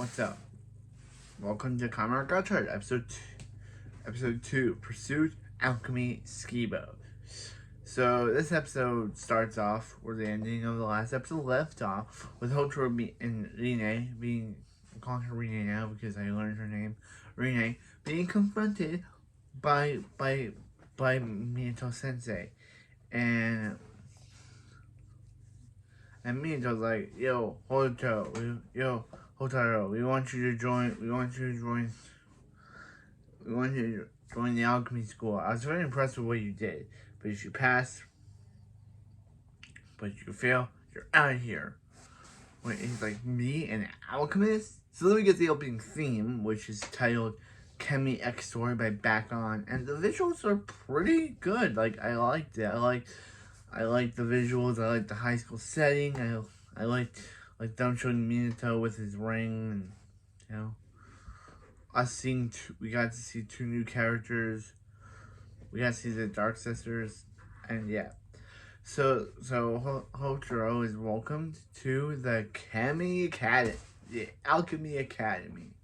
What's up? Welcome to Kamen Gotchard, episode 2, Pursuit, Alchemy, Skebows. So this episode starts off where the ending of the last episode left off, with Hotarou and Rine being, I'm calling her Rine now because I learned her name, Rine, being confronted by Minato Sensei, and Minato's like, yo, Hotarou, we want you to join the alchemy school. I was very impressed with what you did, but if you pass, but if you fail, you're out of here. Wait, he's like, me, an alchemist? So then we get the opening theme, which is titled Chemi X Story by Back On, and the visuals are pretty good. Like, I liked it. I like the visuals. I like the high school setting. I like them showing Minato with his ring, and we got to see two new characters. We got to see the Dark Sisters, and yeah. So Hotarou is welcomed to the Alchemy Academy.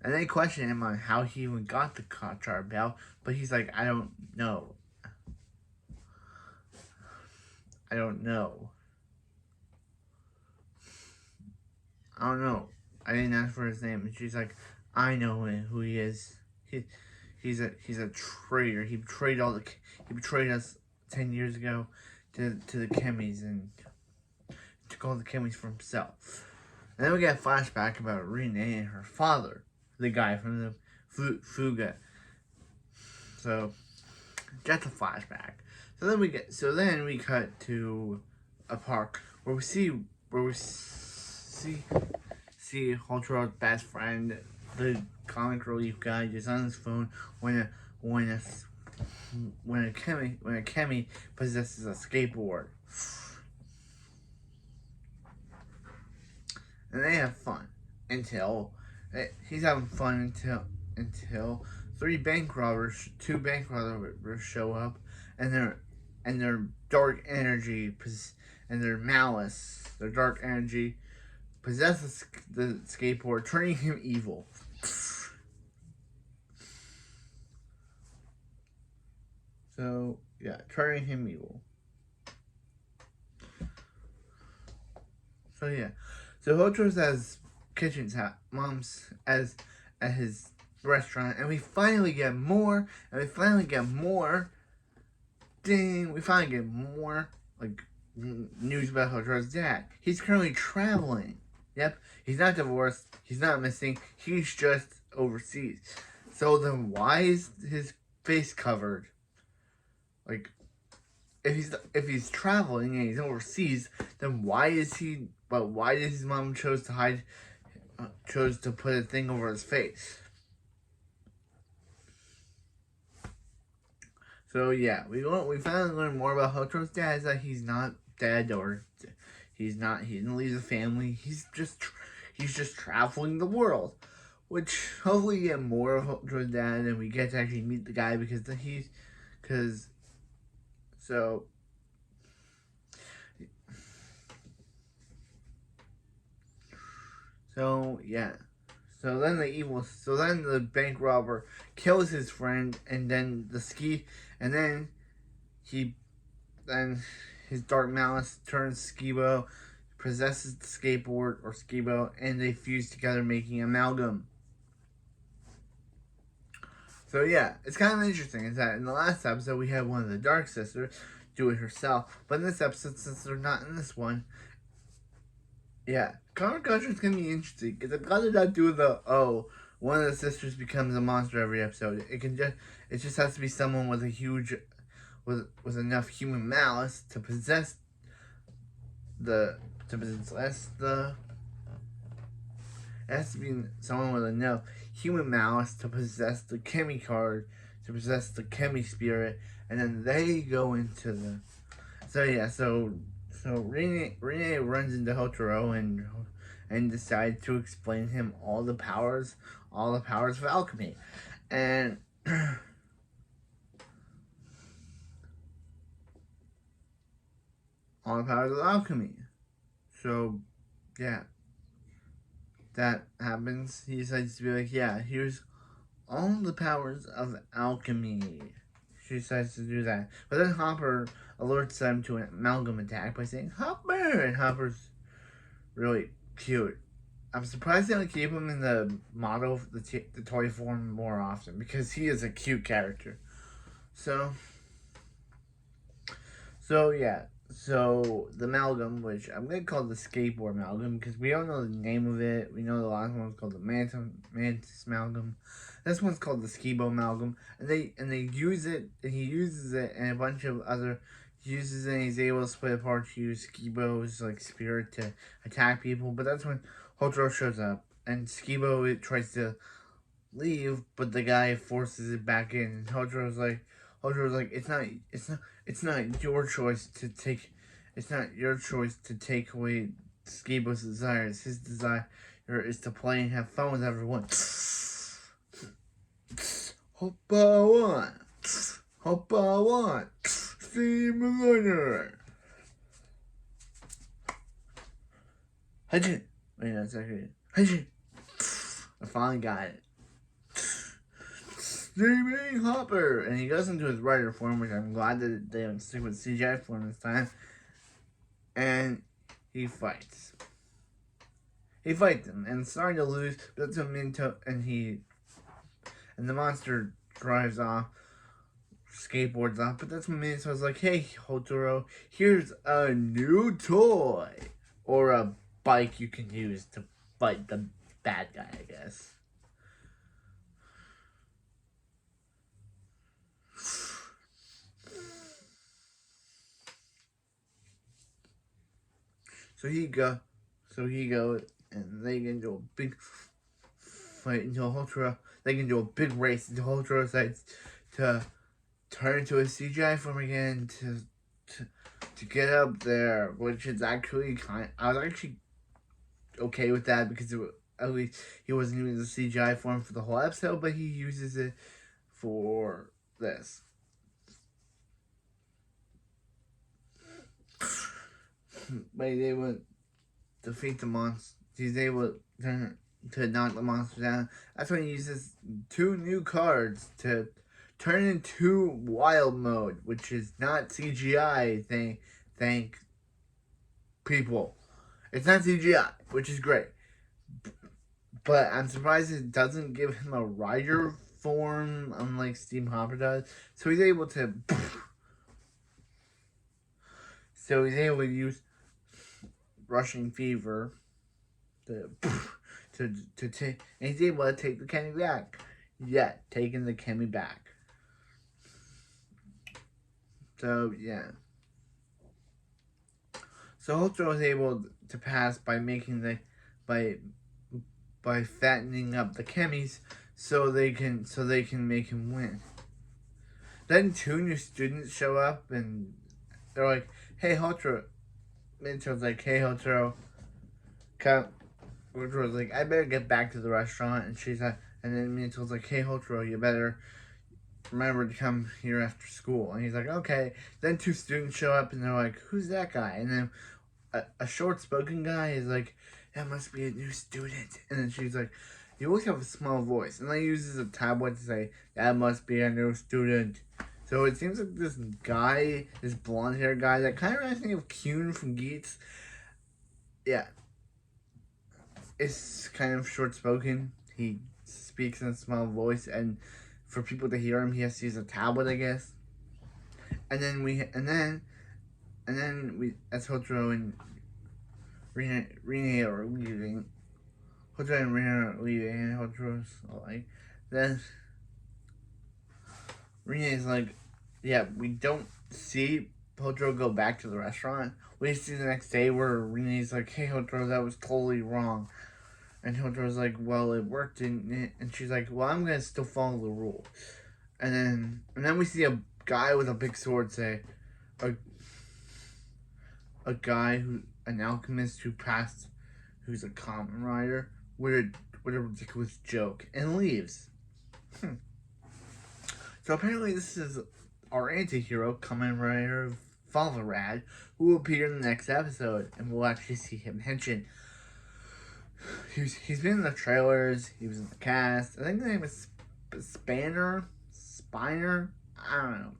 And they question him on how he even got the gotchard belt, but he's like, I don't know. I don't know. I didn't ask for his name. And she's like, I know who he is. He's a traitor. He betrayed us 10 years ago to the chemies and took all the chemies for himself. And then we get a flashback about Rine and her father, the guy from the Fuga. So that's a flashback. So then we cut to a park where we see Hotarou's best friend, the comic relief guy, just on his phone when a chemi possesses a skateboard, and they have fun until he's having fun until two bank robbers show up, and their dark energy and their malice, their dark energy possesses the skateboard, turning him evil. So yeah, turning him evil. So yeah, so Hotarou's as kitchen's mom's as at his restaurant, and we finally get more. Ding! We finally get more like news about Hotarou's dad. He's currently traveling. Yep, he's not divorced. He's not missing. He's just overseas. So then, why is his face covered? Like, if he's traveling and he's overseas, then why did his mom chose to put a thing over his face? So yeah, we finally learn more about Hotarou's dad. Is that he's not dead, or he didn't leave the family. He's just traveling the world, which hopefully we get more of Hotarou's dad, and we get to actually meet the guy So yeah. So then the bank robber kills his friend, and then his dark malice turns skebo, possesses the skateboard or skebo, and they fuse together, making amalgam. So yeah, it's kind of interesting is that in the last episode we had one of the Dark Sisters do it herself, but in this episode, since they're not in this one, yeah, Kamen Gotchard is gonna be interesting because I'd rather not do one of the sisters becomes a monster every episode. It just has to be someone with with enough human malice to possess it has to be someone with enough human malice to possess the chemi card, to possess the chemi spirit, and then they go into the. So yeah, so Rine runs into Hotarou and decides to explain to him all the powers of alchemy, and all the powers of alchemy. So yeah. that happens, he decides to be like, yeah, here's all the powers of alchemy. She decides to do that. But then Hopper alerts them to an amalgam attack by saying, Hopper! And Hopper's really cute. I'm surprised they don't keep him in the model, the toy form more often, because he is a cute character. So yeah. So the amalgam, which I'm gonna call the skateboard amalgam, because we don't know the name of it. We know the last one was called the mantis amalgam. This one's called the skebo amalgam, and they use it. And he uses it, and a bunch of other uses it. And he's able to split apart to use skebows like spirit to attack people. But that's when Hotarou shows up, and skebo it tries to leave, but the guy forces it back in. And Hotarou's like, it's not your choice to take, it's not your choice to take away Skebo's desires. His desire is to play and have fun with everyone. Hoppa one, Steam Learner. Hajin. Wait a second. Hajin. I finally got it. Steaming Hopper! And he goes into his writer form, which I'm glad that they don't stick with CGI form this time. And he fights. He fights him and starting to lose, but that's a Minto, and the monster drives off, skateboards off, but that's when Minto's like, hey, Hotarou, here's a new toy. Or a bike you can use to fight the bad guy, I guess. So he goes, and they get into a big fight until Hotarou. They get into a big race until Hotarou decides to turn into a CGI form again to get up there, which is actually I was actually okay with that because at least he wasn't using the CGI form for the whole episode, but he uses it for this. But he's able to defeat the monster. He's able to knock the monster down. That's when he uses 2 new cards to turn into wild mode, which is not CGI. Thank people. It's not CGI, which is great. But I'm surprised it doesn't give him a rider form, unlike Steam Hopper does. So he's able to use rushing fever to take, and he's able to take the Kenny back. Yeah, taking the Kenny back. So yeah. So Hotarou was able to pass by making by fattening up the chemis so they can make him win. Then 2 new students show up and they're like, hey Hotarou. Minto's like, hey Hotarou, Hotarou's like, I better get back to the restaurant, and she's like, and then Minto's like, hey Hotarou, you better remember to come here after school. And he's like, okay. Then 2 students show up and they're like, who's that guy? And then a short spoken guy is like, that must be a new student. And then she's like, you always have a small voice. And then he uses a tablet to say, that must be a new student. So it seems like this guy, this blonde hair guy, that kind of reminds me of Kyun from Geats. Yeah. It's kind of short spoken. He speaks in a small voice, and for people to hear him, he has to use a tablet, I guess. And then as Hotarou and Rene are leaving, Hotarou and Rene are leaving, and Hotarou's like, then Rene's like, yeah, we don't see Hotarou go back to the restaurant. We see the next day where Rene's like, hey Hotarou, that was totally wrong. And Hotarou's like, well, it worked, didn't it? And she's like, well, I'm gonna still follow the rule. And then we see a guy with a big sword say, a guy an alchemist who's a kamen rider, with a ridiculous joke, and leaves. So apparently this is our anti-hero, kamen rider Valvarad, who will appear in the next episode, and we'll actually see him henching. He's been in the trailers. He was in the cast. I think the name is Spiner. I don't know.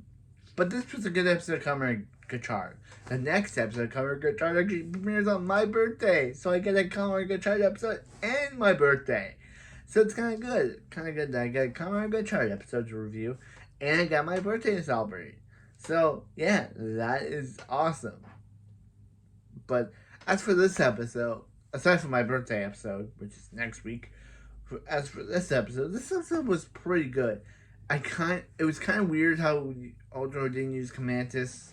But this was a good episode of Kamen Gotchard. The next episode of Kamen Gotchard actually premieres on my birthday, so I get a Kamen Gotchard episode and my birthday. So it's kind of good. Kind of good that I get a Kamen Gotchard episode to review, and I got my birthday to celebrate. So yeah, that is awesome. But as for this episode, aside from my birthday episode, which is next week, as for this episode was pretty good. It was kind of weird how Hotarou didn't use Comantus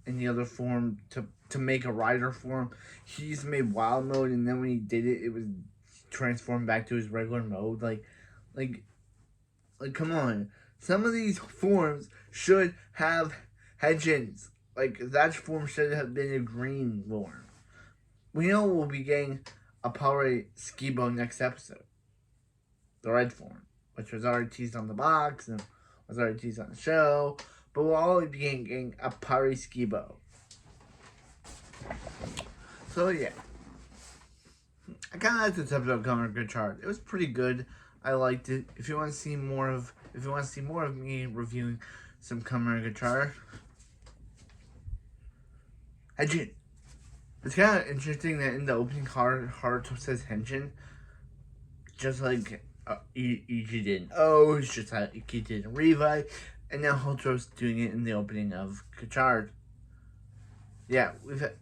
in the other form to make a rider form. He just made wild mode, and then when he did it, it was transformed back to his regular mode. Like, come on. Some of these forms should have hedgins. Like, that form should have been a green form. We know we'll be getting a Power Skebow next episode. The red form, which was already teased on the box and was already teased on the show. But we'll always be getting a Power Skebow. So yeah. I kind of liked this episode of Kamen Gotchard. It was pretty good. I liked it. If you want to see more of me reviewing some Kamen Gotchard, Henshin. It's kind of interesting that in the opening Haruto says Henshin, just like Ichi did. Oh, it's just how Ichi did in Revi, and now Hotarou's doing it in the opening of Gotchard. Yeah, we've had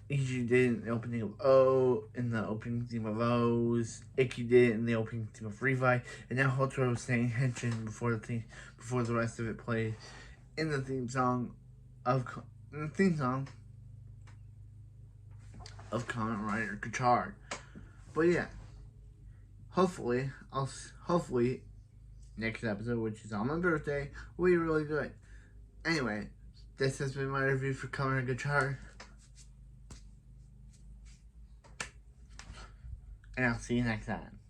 Ichi did it in the opening of O, in the opening theme of O's. Iki did it in the opening theme of Revi, and now Hotarou was saying Henshin before the rest of it played in the theme song of Kamen Rider Gotchard. But yeah, hopefully next episode, which is on my birthday, will be really good. Anyway, this has been my review for Kamen Gotchard, and I'll see you next time.